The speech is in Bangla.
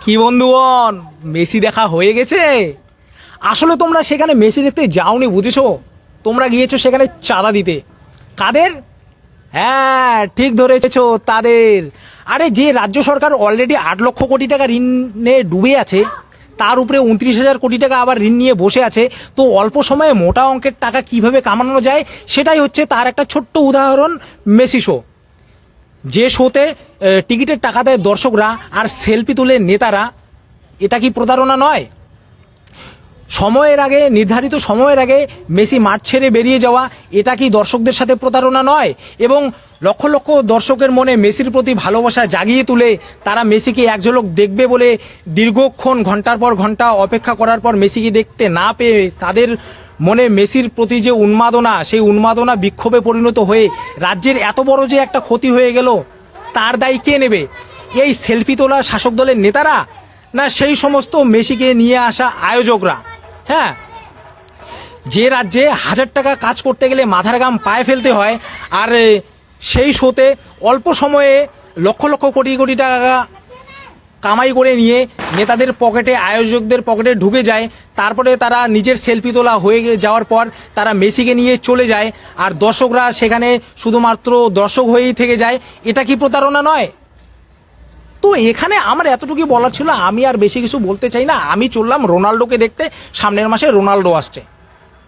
কি বন্ধুগণ, মেসি দেখা হয়ে গেছে? আসলে তোমরা সেখানে মেসি দেখতে যাওনি, বুঝেছো? তোমরা গিয়েছো সেখানে চাঁদা দিতে। কাদের? হ্যাঁ, ঠিক ধরেছো, তাদের। আরে, যে রাজ্য সরকার অলরেডি 8 লক্ষ কোটি টাকা ঋণে ডুবে আছে, তার উপরে 29,000 কোটি টাকা আবার ঋণ নিয়ে বসে আছে। তো অল্প সময়ে মোটা অঙ্কের টাকা কিভাবে কামানো যায়, সেটাই হচ্ছে তার একটা ছোট্ট উদাহরণ, মেসি শো। যে শোতে টিকিটের টাকা দেয় দর্শকরা আর সেলফি তুলে নেতারা, এটা কি প্রতারণা নয়? সময়ের আগে, নির্ধারিত সময়ের আগে মেসি মাঠ ছেড়ে বেরিয়ে যাওয়া, এটা কি দর্শকদের সাথে প্রতারণা নয়? এবং লক্ষ লক্ষ দর্শকের মনে মেসির প্রতি ভালোবাসা জাগিয়ে তুলে তারা মেসিকে এক ঝলক দেখবে বলে দীর্ঘক্ষণ ঘন্টার পর ঘন্টা অপেক্ষা করার পর মেসিকে দেখতে না পেয়ে তাদের মনে মেসির প্রতি যে উন্মাদনা, সেই উন্মাদনা বিক্ষোভে পরিণত হয়ে রাজ্যের এত বড় যে একটা ক্ষতি হয়ে গেল, তার দায়ী কে নেবে? এই সেলফি তোলা শাসক দলের নেতারা, না সেই সমস্ত মেসিকে নিয়ে আসা আয়োজকরা? হ্যাঁ, যে রাজ্যে 1000 টাকা কাজ করতে গেলে মাথার ঘাম পায়ে ফেলতে হয়, আর সেই শোতে অল্প সময়ে লক্ষ লক্ষ কোটি কোটি টাকা কামাই করে নিয়ে নেতাদের পকেটে, আয়োজকদের পকেটে ঢুকে যায়, তারপরে তারা নিজের সেলফি তোলা হয়ে যাওয়ার পর তারা মেসিকে নিয়ে চলে যায়, আর দর্শকরা সেখানে শুধুমাত্র দর্শক হয়েই থেকে যায়। এটা কি প্রতারণা নয়? তো এখানে আমার এতটুকুই বলার ছিল, আমি আর বেশি কিছু বলতে চাই না। আমি চললাম রোনাল্ডোকে দেখতে, সামনের মাসে রোনাল্ডো আসছে।